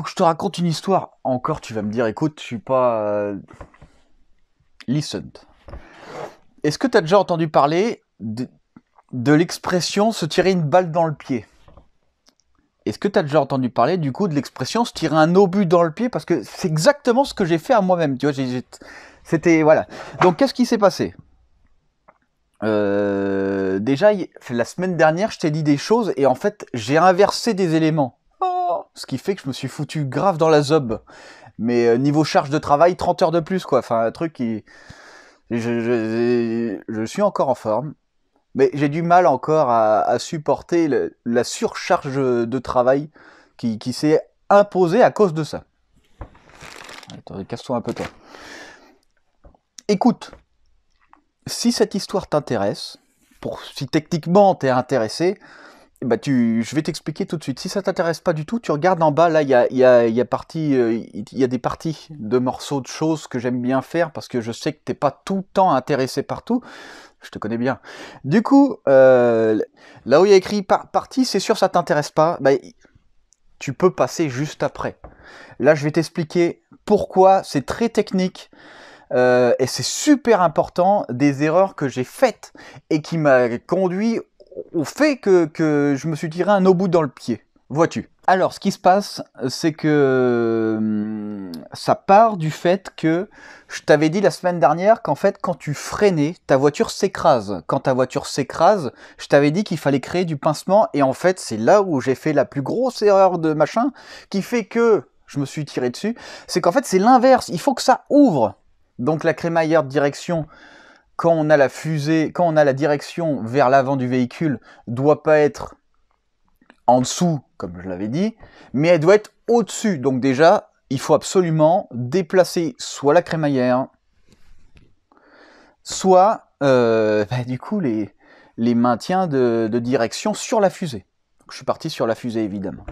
que je te raconte une histoire. Encore, tu vas me dire, écoute, je suis pas... Listen. Est-ce que tu as déjà entendu parler de l'expression se tirer une balle dans le pied? Est-ce que tu as déjà entendu parler du coup de l'expression se tirer un obus dans le pied? Parce que c'est exactement ce que j'ai fait à moi-même. Tu vois, c'était... Voilà. Donc, qu'est-ce qui s'est passé? Déjà, la semaine dernière, je t'ai dit des choses et en fait, j'ai inversé des éléments. Oh, ce qui fait que je me suis foutu grave dans la zob. Mais niveau charge de travail, 30 heures de plus, quoi. Enfin, un truc qui... Je suis encore en forme. Mais j'ai du mal encore à supporter la surcharge de travail qui s'est imposée à cause de ça. Attends, casse-toi un peu, toi. Écoute, si cette histoire t'intéresse, si techniquement t'es intéressé, bah je vais t'expliquer tout de suite. Si ça t'intéresse pas du tout, tu regardes en bas, là, il y a des parties de morceaux de choses que j'aime bien faire parce que je sais que t'es pas tout le temps intéressé par tout. Je te connais bien. Du coup, là où il y a écrit partie, c'est sûr ça t'intéresse pas, bah, tu peux passer juste après. Là, je vais t'expliquer pourquoi c'est très technique. Et c'est super important, des erreurs que j'ai faites et qui m'a conduit au fait que je me suis tiré un obus dans le pied. Vois-tu? Alors, ce qui se passe, c'est que ça part du fait que je t'avais dit la semaine dernière qu'en fait, quand tu freinais, ta voiture s'écrase. Quand ta voiture s'écrase, je t'avais dit qu'il fallait créer du pincement. Et en fait, c'est là où j'ai fait la plus grosse erreur de machin, qui fait que je me suis tiré dessus. C'est qu'en fait, c'est l'inverse. Il faut que ça ouvre. Donc la crémaillère de direction, quand on a la fusée, quand on a la direction vers l'avant du véhicule, doit pas être en dessous, comme je l'avais dit, mais elle doit être au-dessus. Donc déjà, il faut absolument déplacer soit la crémaillère, soit du coup les maintiens de direction sur la fusée. Donc, je suis parti sur la fusée évidemment.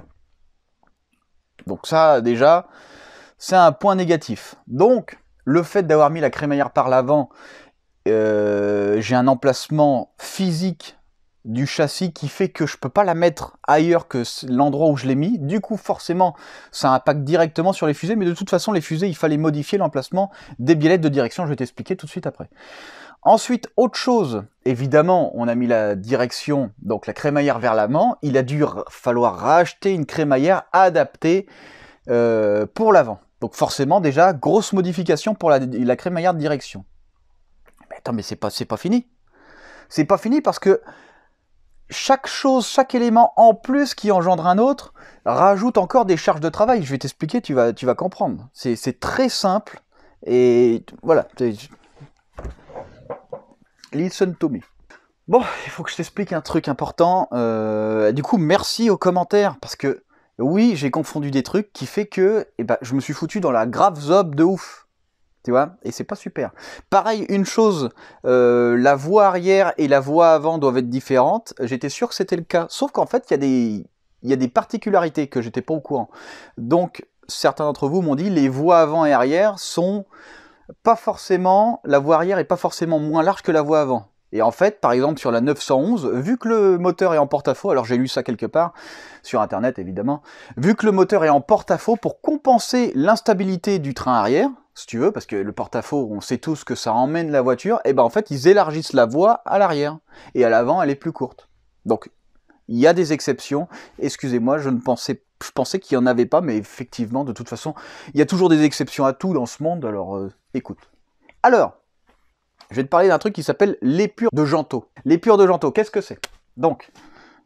Donc ça déjà, c'est un point négatif. Donc le fait d'avoir mis la crémaillère par l'avant, j'ai un emplacement physique du châssis qui fait que je peux pas la mettre ailleurs que l'endroit où je l'ai mis. Du coup, forcément, ça impacte directement sur les fusées, mais de toute façon, les fusées, il fallait modifier l'emplacement des biellettes de direction. Je vais t'expliquer tout de suite après. Ensuite, autre chose, évidemment, on a mis la direction, donc la crémaillère vers l'avant. Il a dû falloir racheter une crémaillère adaptée pour l'avant. Donc forcément, déjà, grosse modification pour la crémaillère de direction. Mais attends, mais c'est pas fini. C'est pas fini parce que chaque chose, chaque élément en plus qui engendre un autre, rajoute encore des charges de travail. Je vais t'expliquer, tu vas comprendre. C'est très simple. Et voilà. Listen to me. Bon, il faut que je t'explique un truc important. Du coup, merci aux commentaires. Parce que, oui, j'ai confondu des trucs qui fait que je me suis foutu dans la grave zob de ouf. Tu vois, et c'est pas super. Pareil, une chose, la voie arrière et la voie avant doivent être différentes. J'étais sûr que c'était le cas. Sauf qu'en fait, il y a des particularités que j'étais pas au courant. Donc, certains d'entre vous m'ont dit les voies avant et arrière sont pas forcément... La voie arrière est pas forcément moins large que la voie avant. Et en fait, par exemple, sur la 911, vu que le moteur est en porte-à-faux, alors j'ai lu ça quelque part, sur internet évidemment, vu que le moteur est en porte-à-faux, pour compenser l'instabilité du train arrière, si tu veux, parce que le porte-à-faux, on sait tous que ça emmène la voiture, et ben en fait, ils élargissent la voie à l'arrière, et à l'avant, elle est plus courte. Donc, il y a des exceptions, excusez-moi, je pensais qu'il n'y en avait pas, mais effectivement, de toute façon, il y a toujours des exceptions à tout dans ce monde, alors écoute. Alors, je vais te parler d'un truc qui s'appelle l'épure de Gentot. L'épure de Gentot, qu'est-ce que c'est? Donc,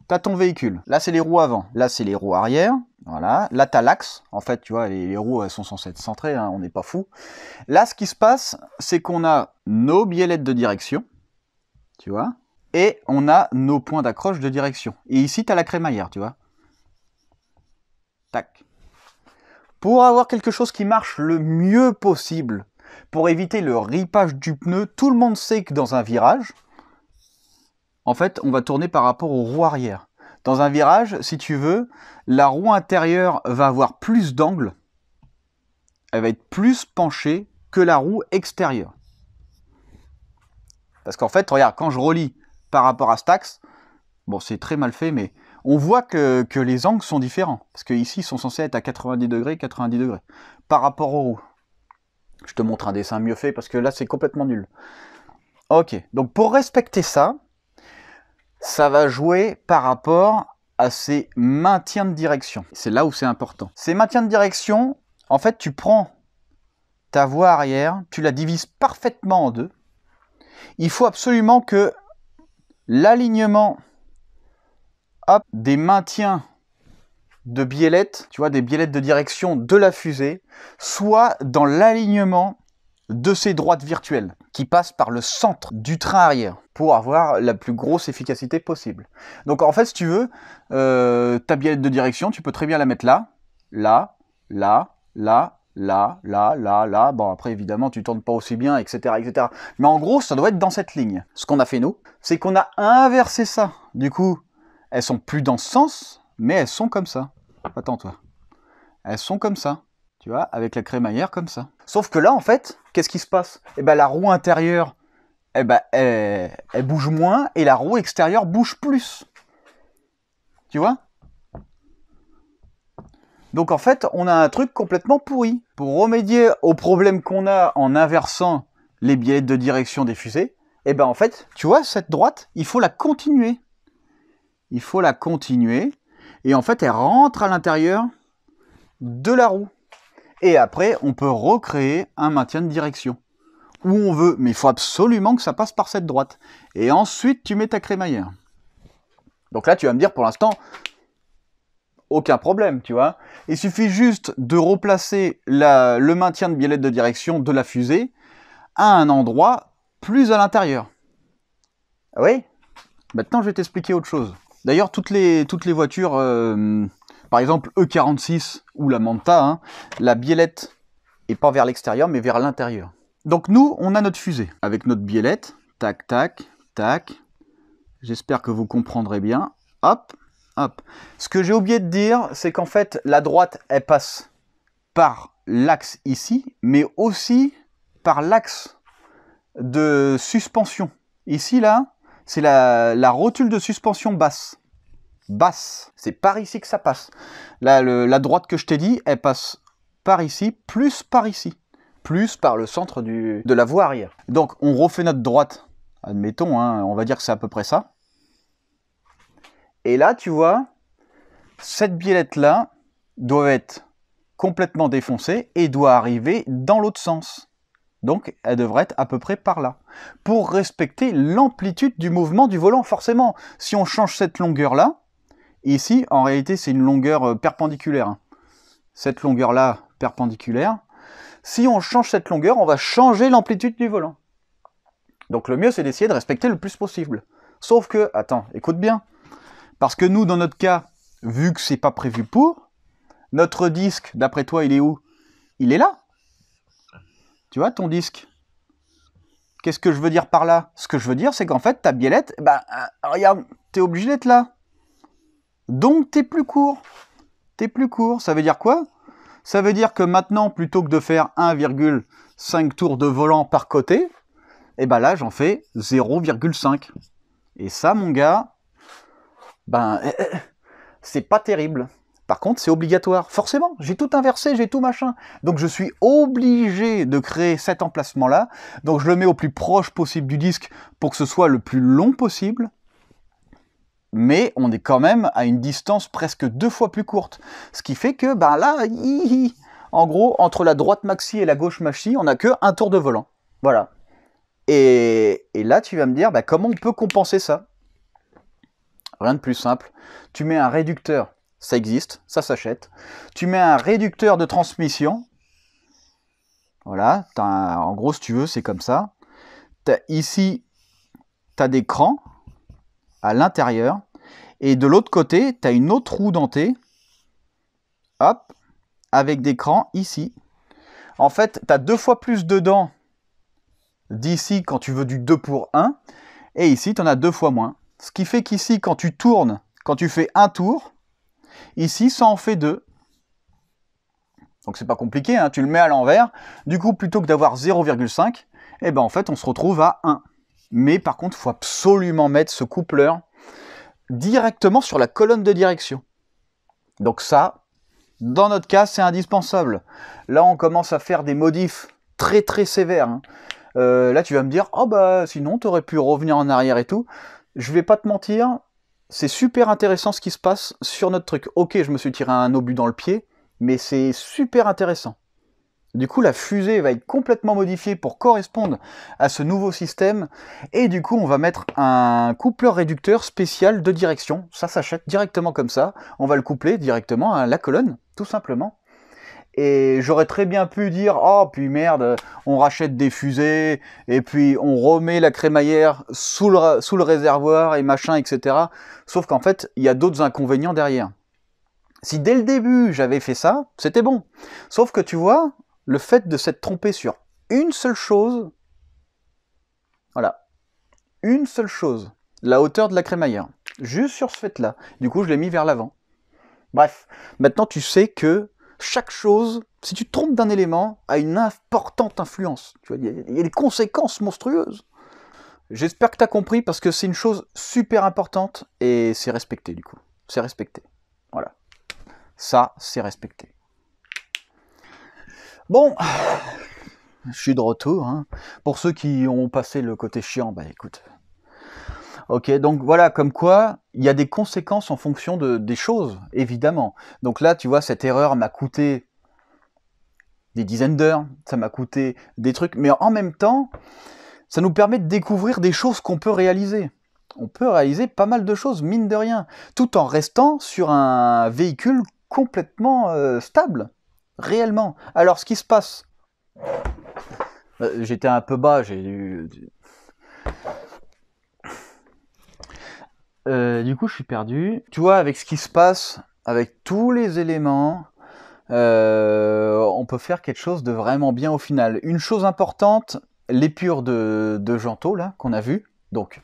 tu as ton véhicule. Là, c'est les roues avant. Là, c'est les roues arrière. Voilà. Là, tu as l'axe. En fait, tu vois, les roues, elles sont censées être centrées. Hein, on n'est pas fou. Là, ce qui se passe, c'est qu'on a nos biellettes de direction. Tu vois. Et on a nos points d'accroche de direction. Et ici, tu as la crémaillère, tu vois. Tac. Pour avoir quelque chose qui marche le mieux possible, pour éviter le ripage du pneu, tout le monde sait que dans un virage, en fait, on va tourner par rapport aux roues arrière. Dans un virage, si tu veux, la roue intérieure va avoir plus d'angle, elle va être plus penchée que la roue extérieure. Parce qu'en fait, regarde, quand je relie par rapport à cet axe, bon, c'est très mal fait, mais on voit que les angles sont différents. Parce qu'ici, ils sont censés être à 90 degrés, 90 degrés. Par rapport aux roues. Je te montre un dessin mieux fait, parce que là, c'est complètement nul. Ok, donc pour respecter ça, ça va jouer par rapport à ces maintiens de direction. C'est là où c'est important. Ces maintiens de direction, en fait, tu prends ta voie arrière, tu la divises parfaitement en deux. Il faut absolument que l'alignement des maintiens de biellettes, tu vois, des biellettes de direction de la fusée, soit dans l'alignement de ces droites virtuelles qui passent par le centre du train arrière pour avoir la plus grosse efficacité possible. Donc en fait, si tu veux, ta biellette de direction, tu peux très bien la mettre là, là, là, là, là, là, là, là. Bon, après, évidemment, tu tournes pas aussi bien, etc., etc. Mais en gros, ça doit être dans cette ligne. Ce qu'on a fait, nous, c'est qu'on a inversé ça. Du coup, elles sont plus dans ce sens, mais elles sont comme ça. Attends, toi. Elles sont comme ça. Tu vois, avec la crémaillère comme ça. Sauf que là, en fait, qu'est-ce qui se passe? Eh ben, la roue intérieure, eh ben, elle bouge moins, et la roue extérieure bouge plus. Tu vois? Donc en fait, on a un truc complètement pourri. Pour remédier au problème qu'on a en inversant les biellettes de direction des fusées, eh ben en fait, tu vois, cette droite, il faut la continuer. Il faut la continuer, et en fait, elle rentre à l'intérieur de la roue. Et après, on peut recréer un maintien de direction. Où on veut, mais il faut absolument que ça passe par cette droite. Et ensuite, tu mets ta crémaillère. Donc là, tu vas me dire, pour l'instant, aucun problème, tu vois. Il suffit juste de replacer le maintien de biellette de direction de la fusée à un endroit plus à l'intérieur. Oui. Maintenant, je vais t'expliquer autre chose. D'ailleurs, toutes les voitures... par exemple, E46 ou la Manta, hein, la biellette est pas vers l'extérieur, mais vers l'intérieur. Donc nous, on a notre fusée avec notre biellette. Tac, tac, tac. J'espère que vous comprendrez bien. Hop, hop. Ce que j'ai oublié de dire, c'est qu'en fait, la droite, elle passe par l'axe ici, mais aussi par l'axe de suspension. Ici, là, c'est la rotule de suspension basse. Basse. C'est par ici que ça passe. Là, la droite que je t'ai dit, elle passe par ici, plus par ici. Plus par le centre de la voie arrière. Donc, on refait notre droite. Admettons, hein, on va dire que c'est à peu près ça. Et là, tu vois, cette biellette-là doit être complètement défoncée et doit arriver dans l'autre sens. Donc, elle devrait être à peu près par là. Pour respecter l'amplitude du mouvement du volant, forcément. Si on change cette longueur-là, ici, en réalité, c'est une longueur perpendiculaire. Hein. Cette longueur-là, perpendiculaire. Si on change cette longueur, on va changer l'amplitude du volant. Donc le mieux, c'est d'essayer de respecter le plus possible. Sauf que, attends, écoute bien. Parce que nous, dans notre cas, vu que c'est pas prévu pour, notre disque, d'après toi, il est où? Il est là. Tu vois, ton disque. Qu'est-ce que je veux dire par là? Ce que je veux dire, c'est qu'en fait, ta biellette, regarde, t'es obligé d'être là. Donc, t'es plus court. T'es plus court. Ça veut dire quoi? Ça veut dire que maintenant, plutôt que de faire 1,5 tours de volant par côté, et ben là, j'en fais 0,5. Et ça, mon gars, c'est pas terrible. Par contre, c'est obligatoire. Forcément, j'ai tout inversé, j'ai tout machin. Donc, je suis obligé de créer cet emplacement-là. Donc, je le mets au plus proche possible du disque pour que ce soit le plus long possible. Mais on est quand même à une distance presque 2 fois plus courte. Ce qui fait que, là, en gros, entre la droite maxi et la gauche maxi, on n'a que un tour de volant. Voilà. Et là, tu vas me dire, comment on peut compenser ça? Rien de plus simple. Tu mets un réducteur, ça existe, ça s'achète. Tu mets un réducteur de transmission. Voilà. En gros, si tu veux, c'est comme ça. Ici, tu as des crans à l'intérieur, et de l'autre côté, tu as une autre roue dentée, hop, avec des crans ici. En fait, tu as 2 fois plus de dents d'ici quand tu veux du 2 pour 1, et ici, tu en as 2 fois moins. Ce qui fait qu'ici, quand tu tournes, quand tu fais un tour, ici, ça en fait 2. Donc, c'est pas compliqué, hein, tu le mets à l'envers. Du coup, plutôt que d'avoir 0,5, en fait, on se retrouve à 1. Mais par contre, il faut absolument mettre ce coupleur directement sur la colonne de direction. Donc ça, dans notre cas, c'est indispensable. Là, on commence à faire des modifs très très sévères. Hein. Là, tu vas me dire, oh bah sinon, tu aurais pu revenir en arrière et tout. Je vais pas te mentir, c'est super intéressant ce qui se passe sur notre truc. Ok, je me suis tiré un obus dans le pied, mais c'est super intéressant. Du coup, la fusée va être complètement modifiée pour correspondre à ce nouveau système. Et du coup, on va mettre un coupleur réducteur spécial de direction. Ça s'achète directement comme ça. On va le coupler directement à la colonne, tout simplement. Et j'aurais très bien pu dire, oh, puis merde, on rachète des fusées, et puis on remet la crémaillère sous le réservoir, et machin, etc. Sauf qu'en fait, il y a d'autres inconvénients derrière. Si dès le début, j'avais fait ça, c'était bon. Sauf que tu vois, le fait de s'être trompé sur une seule chose, voilà, une seule chose, la hauteur de la crémaillère, juste sur ce fait-là. Du coup, je l'ai mis vers l'avant. Bref, maintenant tu sais que chaque chose, si tu te trompes d'un élément, a une importante influence. Tu vois, il y a des conséquences monstrueuses. J'espère que tu as compris parce que c'est une chose super importante et c'est respecté du coup. C'est respecté. Voilà. Ça, c'est respecté. Bon, je suis de retour. Hein. Pour ceux qui ont passé le côté chiant, bah écoute. Ok, donc voilà, comme quoi, il y a des conséquences en fonction des choses, évidemment. Donc là, tu vois, cette erreur m'a coûté des dizaines d'heures, ça m'a coûté des trucs, mais en même temps, ça nous permet de découvrir des choses qu'on peut réaliser. On peut réaliser pas mal de choses, mine de rien, tout en restant sur un véhicule complètement stable, réellement. Alors, ce qui se passe... J'étais un peu bas, j'ai dû... Du coup, je suis perdu. Tu vois, avec ce qui se passe, avec tous les éléments, on peut faire quelque chose de vraiment bien au final. Une chose importante, l'épure de Janto, là, qu'on a vu. Donc,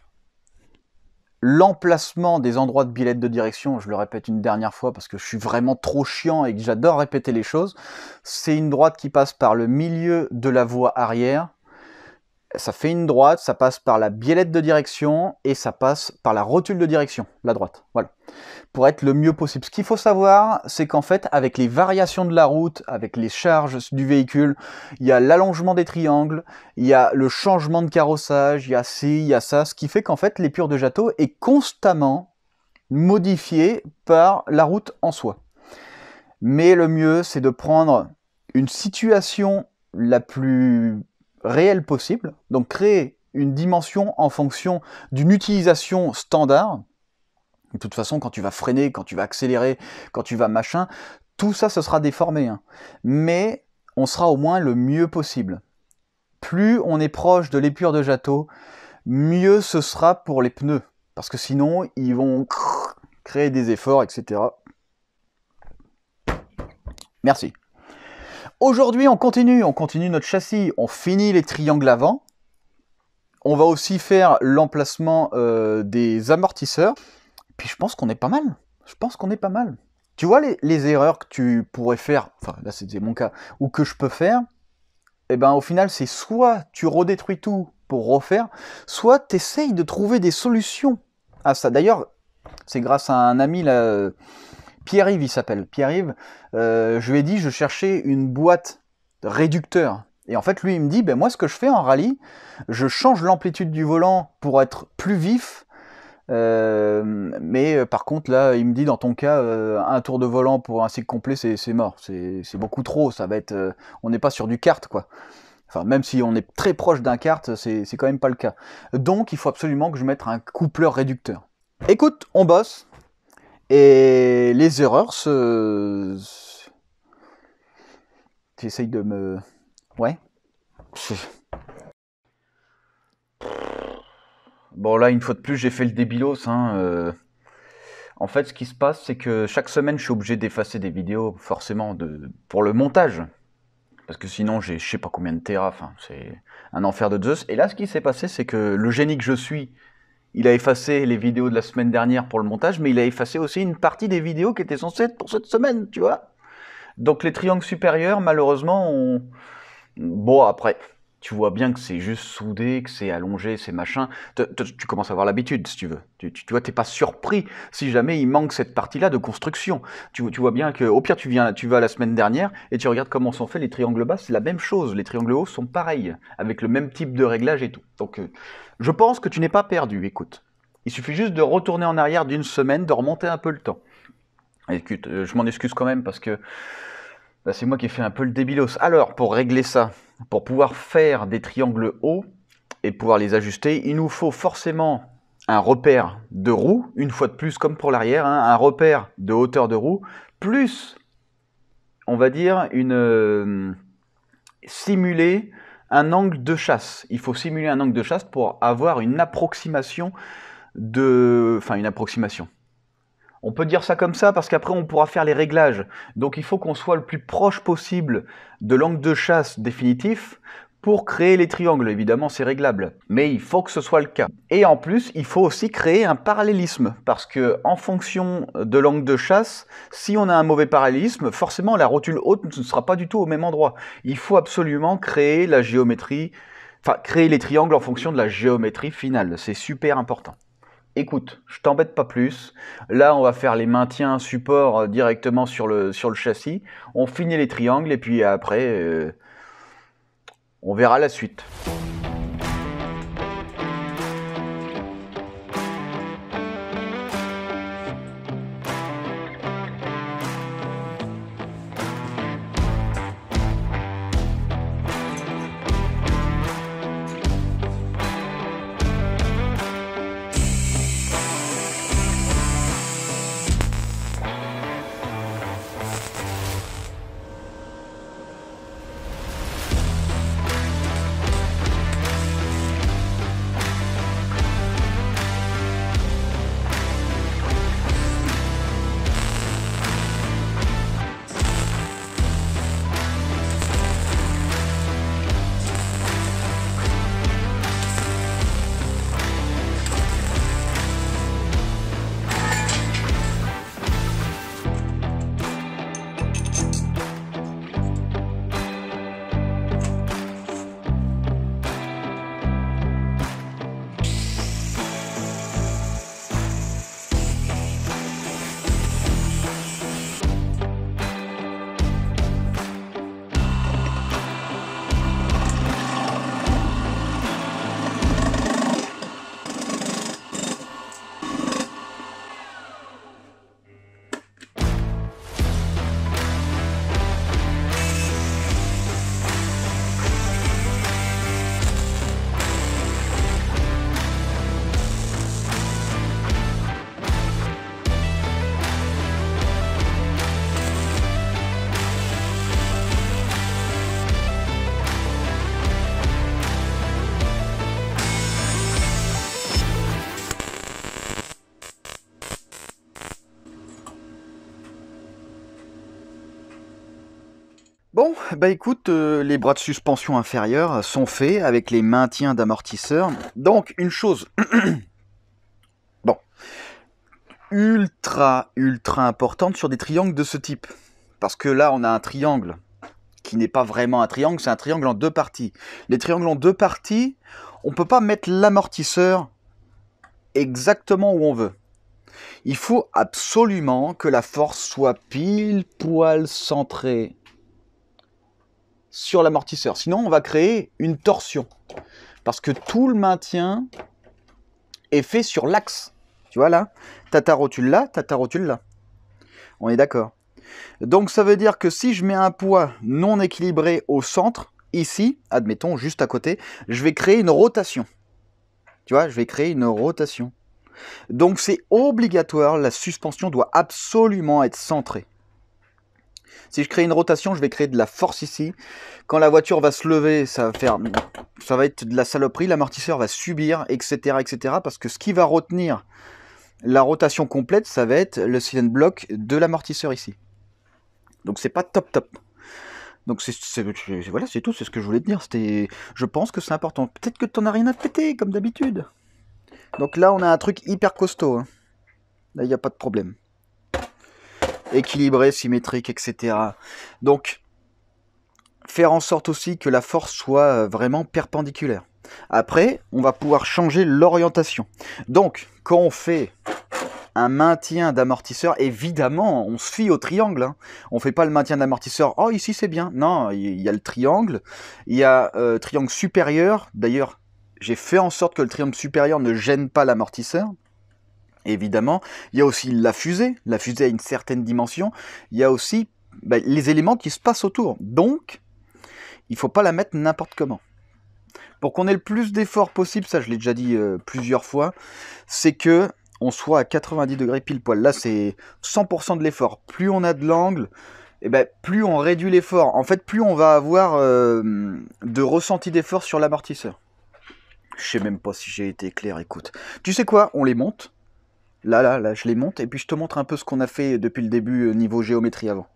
l'emplacement des endroits de billets de direction, je le répète une dernière fois parce que je suis vraiment trop chiant et que j'adore répéter les choses. C'est une droite qui passe par le milieu de la voie arrière. Ça fait une droite, ça passe par la biellette de direction et ça passe par la rotule de direction, la droite. Voilà. Pour être le mieux possible. Ce qu'il faut savoir, c'est qu'en fait, avec les variations de la route, avec les charges du véhicule, il y a l'allongement des triangles, il y a le changement de carrossage, il y a ci, il y a ça, ce qui fait qu'en fait, l'épure de Jato est constamment modifiée par la route en soi. Mais le mieux, c'est de prendre une situation la plus réelle possible, donc créer une dimension en fonction d'une utilisation standard. De toute façon, quand tu vas freiner, quand tu vas accélérer, quand tu vas machin, tout ça, ce sera déformé. Hein. Mais on sera au moins le mieux possible. Plus on est proche de l'épure de Jato, mieux ce sera pour les pneus. Parce que sinon, ils vont créer des efforts, etc. Merci. Aujourd'hui, on continue notre châssis, on finit les triangles avant. On va aussi faire l'emplacement des amortisseurs. Puis je pense qu'on est pas mal. Je pense qu'on est pas mal. Tu vois les erreurs que tu pourrais faire, enfin là c'était mon cas, ou que je peux faire, et ben au final c'est soit tu redétruis tout pour refaire, soit tu essayes de trouver des solutions à ça. D'ailleurs, c'est grâce à un ami là, Pierre-Yves il s'appelle, Pierre-Yves, je lui ai dit je cherchais une boîte réducteur. Et en fait lui il me dit, ben moi ce que je fais en rallye, je change l'amplitude du volant pour être plus vif. Mais par contre là il me dit dans ton cas un tour de volant pour un cycle complet c'est mort, c'est beaucoup trop, ça va être on n'est pas sur du kart quoi, enfin même si on est très proche d'un kart c'est quand même pas le cas, donc il faut absolument que je mette un coupleur réducteur. Écoute, on bosse et les erreurs j'essaye de me ouais. Bon là, une fois de plus, j'ai fait le débilos. Hein, En fait, ce qui se passe, c'est que chaque semaine, je suis obligé d'effacer des vidéos, forcément, pour le montage. Parce que sinon, j'ai je sais pas combien de téra, enfin, c'est un enfer de Zeus. Et là, ce qui s'est passé, c'est que le génie que je suis, il a effacé les vidéos de la semaine dernière pour le montage, mais il a effacé aussi une partie des vidéos qui étaient censées être pour cette semaine, tu vois. Donc les triangles supérieurs, malheureusement, Bon, après, Tu vois bien que c'est juste soudé, que c'est allongé, c'est machin. Tu commences à avoir l'habitude, si tu veux. Tu vois, t'es pas surpris si jamais il manque cette partie-là de construction. Tu vois bien que, au pire, tu vas la semaine dernière et tu regardes comment sont faits les triangles bas, c'est la même chose. Les triangles hauts sont pareils, avec le même type de réglage et tout. Donc, je pense que tu n'es pas perdu, écoute. Il suffit juste de retourner en arrière d'une semaine, de remonter un peu le temps. Écoute, je m'en excuse quand même parce que bah, c'est moi qui ai fait un peu le débilos. Alors, pour régler ça, pour pouvoir faire des triangles hauts et pouvoir les ajuster, il nous faut forcément un repère de roue, une fois de plus comme pour l'arrière, hein, un repère de hauteur de roue, plus, on va dire, simuler un angle de chasse. Il faut simuler un angle de chasse pour avoir une approximation Enfin, une approximation. On peut dire ça comme ça parce qu'après on pourra faire les réglages. Donc il faut qu'on soit le plus proche possible de l'angle de chasse définitif pour créer les triangles. Évidemment c'est réglable, mais il faut que ce soit le cas. Et en plus il faut aussi créer un parallélisme parce que en fonction de l'angle de chasse, si on a un mauvais parallélisme, forcément la rotule haute ne sera pas du tout au même endroit. Il faut absolument créer la géométrie, enfin créer les triangles en fonction de la géométrie finale. C'est super important. Écoute, je t'embête pas plus. Là, on va faire les maintiens support directement sur le châssis. On finit les triangles et puis après, on verra la suite. Bon, bah écoute, les bras de suspension inférieurs sont faits avec les maintiens d'amortisseur. Donc, une chose, bon, ultra importante sur des triangles de ce type. Parce que là, on a un triangle qui n'est pas vraiment un triangle, c'est un triangle en deux parties. Les triangles en deux parties, on ne peut pas mettre l'amortisseur exactement où on veut. Il faut absolument que la force soit pile poil centrée sur l'amortisseur. Sinon, on va créer une torsion. Parce que tout le maintien est fait sur l'axe. Tu vois là, t'as ta rotule là, t'as ta rotule là. On est d'accord. Donc ça veut dire que si je mets un poids non équilibré au centre, ici, admettons juste à côté, je vais créer une rotation. Tu vois, je vais créer une rotation. Donc c'est obligatoire, la suspension doit absolument être centrée. Si je crée une rotation, je vais créer de la force ici. Quand la voiture va se lever, ça va être de la saloperie, l'amortisseur va subir, etc., etc. Parce que ce qui va retenir la rotation complète, ça va être le cylinder block de l'amortisseur ici. Donc c'est pas top. Donc voilà, c'est tout, c'est ce que je voulais te dire. Je pense que c'est important. Peut-être que tu n'en as rien à péter, comme d'habitude. Donc là, on a un truc hyper costaud. Hein. Là, il n'y a pas de problème. Équilibré, symétrique, etc. Donc, faire en sorte aussi que la force soit vraiment perpendiculaire. Après, on va pouvoir changer l'orientation. Donc, quand on fait un maintien d'amortisseur, évidemment, on se fie au triangle. Hein. On ne fait pas le maintien d'amortisseur. Oh, ici c'est bien. Non, il y a le triangle. Il y a triangle supérieur. D'ailleurs, j'ai fait en sorte que le triangle supérieur ne gêne pas l'amortisseur. Évidemment, il y a aussi la fusée. La fusée a une certaine dimension. Il y a aussi les éléments qui se passent autour. Donc, il ne faut pas la mettre n'importe comment. Pour qu'on ait le plus d'efforts possible, ça je l'ai déjà dit plusieurs fois, c'est que on soit à 90 degrés pile poil. Là, c'est 100% de l'effort. Plus on a de l'angle, plus on réduit l'effort. En fait, plus on va avoir de ressenti d'effort sur l'amortisseur. Je sais même pas si j'ai été clair, écoute. Tu sais quoi? On les monte. Là, je les monte. Et puis, je te montre un peu ce qu'on a fait depuis le début niveau géométrie avant.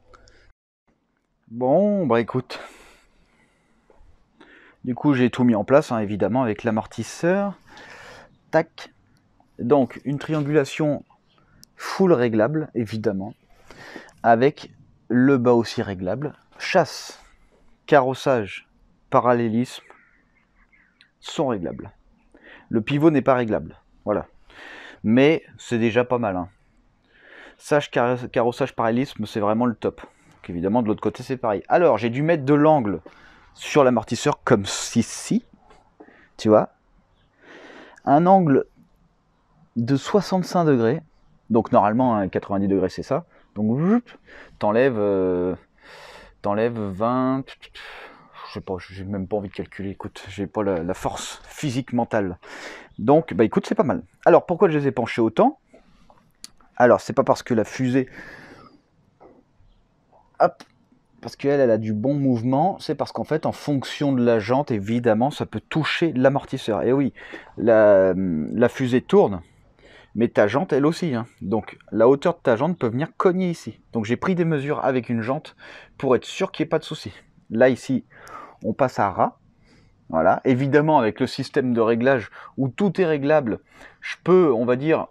Bon, écoute. Du coup, j'ai tout mis en place, hein, évidemment, avec l'amortisseur. Tac. Donc, une triangulation full réglable, évidemment. Avec le bas aussi réglable. Chasse, carrossage, parallélisme sont réglables. Le pivot n'est pas réglable. Voilà. Mais c'est déjà pas mal. Hein. Sage, carrossage, parallélisme, c'est vraiment le top. Donc, évidemment, de l'autre côté, c'est pareil. Alors, j'ai dû mettre de l'angle sur l'amortisseur comme ici, tu vois, un angle de 65 degrés, donc normalement 90 degrés c'est ça, donc t'enlèves 20, je sais pas, j'ai même pas envie de calculer, écoute, j'ai pas la force physique mentale, donc écoute c'est pas mal. Alors pourquoi je les ai penchés autant? Alors c'est pas parce que la fusée, hop, parce qu'elle a du bon mouvement, c'est parce qu'en fait, en fonction de la jante, évidemment, ça peut toucher l'amortisseur. Et oui, la fusée tourne, mais ta jante, elle aussi. Hein. Donc, la hauteur de ta jante peut venir cogner ici. Donc, j'ai pris des mesures avec une jante pour être sûr qu'il n'y ait pas de souci. Là, ici, on passe à ras. Voilà. Évidemment, avec le système de réglage où tout est réglable, je peux, on va dire,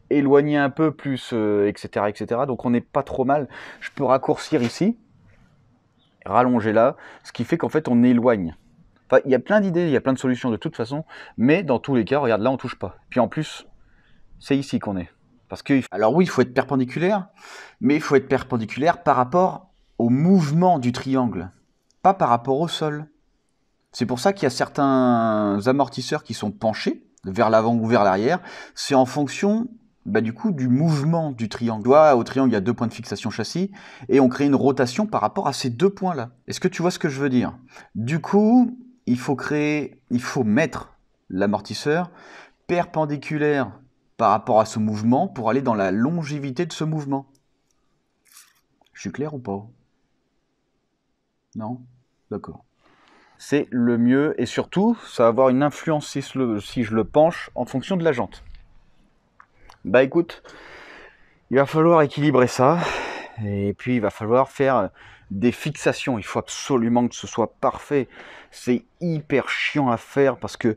éloigner un peu plus, etc., etc. Donc, on n'est pas trop mal. Je peux raccourcir ici. Rallonger là, ce qui fait qu'en fait on éloigne. Enfin, il y a plein d'idées, il y a plein de solutions de toute façon, mais dans tous les cas, regarde là on touche pas. Puis en plus, c'est ici qu'on est. Parce que, alors oui, il faut être perpendiculaire, mais il faut être perpendiculaire par rapport au mouvement du triangle, pas par rapport au sol. C'est pour ça qu'il y a certains amortisseurs qui sont penchés vers l'avant ou vers l'arrière. C'est en fonction du coup du mouvement du triangle. Au triangle, il y a 2 points de fixation châssis et on crée une rotation par rapport à ces 2 points-là. Est-ce que tu vois ce que je veux dire? Du coup, il faut mettre l'amortisseur perpendiculaire par rapport à ce mouvement pour aller dans la longévité de ce mouvement. Je suis clair ou pas? Non? D'accord. C'est le mieux et surtout, ça va avoir une influence si je le penche en fonction de la jante. Écoute, il va falloir équilibrer ça et puis il va falloir faire des fixations. Il faut absolument que ce soit parfait. C'est hyper chiant à faire parce que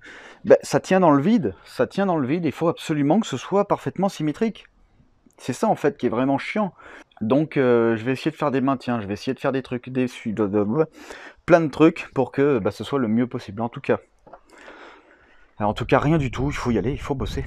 ça tient dans le vide. Ça tient dans le vide. Il faut absolument que ce soit parfaitement symétrique. C'est ça en fait qui est vraiment chiant. Donc je vais essayer de faire des maintiens. Je vais essayer de faire des trucs, plein de trucs pour que ce soit le mieux possible. En tout cas, rien du tout. Il faut y aller. Il faut bosser.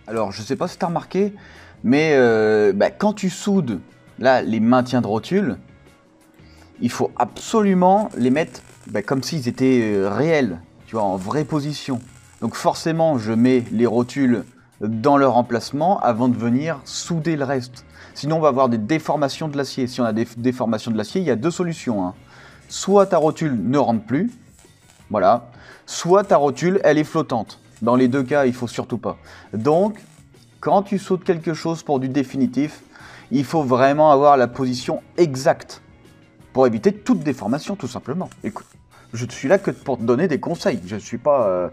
Alors, je sais pas si tu as remarqué, mais quand tu soudes là, les maintiens de rotules, il faut absolument les mettre comme s'ils étaient réels, tu vois, en vraie position. Donc forcément, je mets les rotules dans leur emplacement avant de venir souder le reste. Sinon, on va avoir des déformations de l'acier. Si on a des déformations de l'acier, il y a deux solutions, hein. Soit ta rotule ne rentre plus, voilà, soit ta rotule, elle est flottante. Dans les deux cas, il faut surtout pas. Donc, quand tu sautes quelque chose pour du définitif, il faut vraiment avoir la position exacte pour éviter toute déformation, tout simplement. Écoute, je suis là que pour te donner des conseils. Je ne suis pas...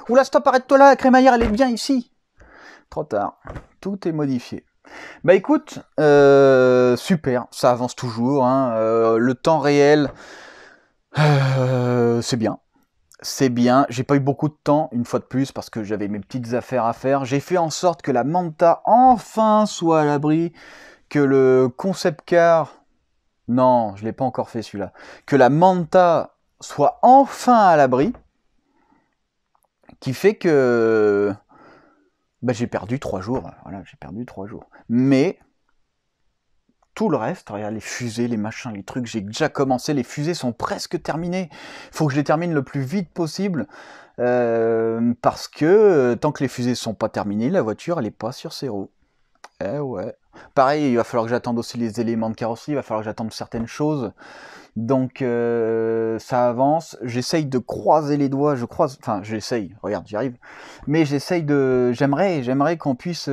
Oula, stop, arrête-toi là, la crémaillère, elle est bien ici. Trop tard, tout est modifié. Bah écoute, super, ça avance toujours, hein, le temps réel, c'est bien. C'est bien, j'ai pas eu beaucoup de temps, une fois de plus, parce que j'avais mes petites affaires à faire. J'ai fait en sorte que la Manta, enfin, soit à l'abri, que le concept car... Non, je l'ai pas encore fait celui-là. Que la Manta soit enfin à l'abri, qui fait que... j'ai perdu 3 jours, voilà, j'ai perdu 3 jours. Mais... tout le reste, regarde les fusées, les machins, les trucs, j'ai déjà commencé, les fusées sont presque terminées. Il faut que je les termine le plus vite possible, parce que tant que les fusées sont pas terminées, la voiture elle est pas sur ses roues. Eh ouais. Pareil, il va falloir que j'attende aussi les éléments de carrosserie, il va falloir que j'attende certaines choses. Donc ça avance, j'essaye de croiser les doigts, enfin j'essaye, regarde, j'y arrive. Mais j'essaye de... J'aimerais qu'on puisse...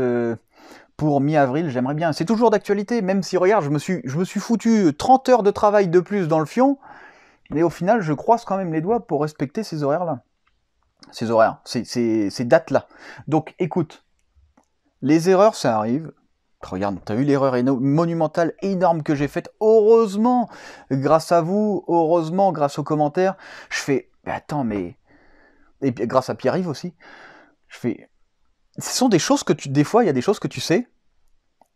pour mi-avril, j'aimerais bien. C'est toujours d'actualité, même si, regarde, je me suis foutu 30 heures de travail de plus dans le fion, mais au final, je croise quand même les doigts pour respecter ces horaires-là. Ces dates-là. Donc, écoute, les erreurs, ça arrive. Regarde, t'as vu l'erreur monumentale, énorme que j'ai faite. Heureusement, grâce à vous, heureusement, grâce aux commentaires, je fais, mais attends, mais... Et puis, grâce à Pierre-Yves aussi, je fais... Ce sont des choses que des fois, il y a des choses que tu sais,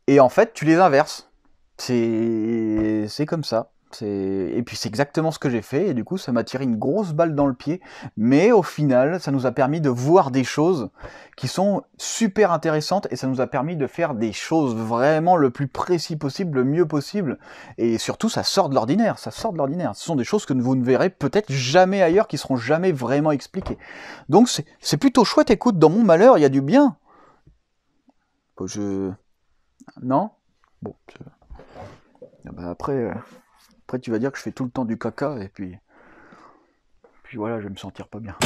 et en fait, tu les inverses. C'est comme ça. Et puis c'est exactement ce que j'ai fait, et du coup, ça m'a tiré une grosse balle dans le pied. Mais au final, ça nous a permis de voir des choses qui sont super intéressantes, et ça nous a permis de faire des choses vraiment le plus précis possible, le mieux possible. Et surtout, ça sort de l'ordinaire. Ça sort de l'ordinaire. Ce sont des choses que vous ne verrez peut-être jamais ailleurs, qui seront jamais vraiment expliquées. Donc c'est plutôt chouette. Écoute, dans mon malheur, il y a du bien. Non. Bon. Après, tu vas dire que je fais tout le temps du caca, et puis voilà, je vais me sentir pas bien.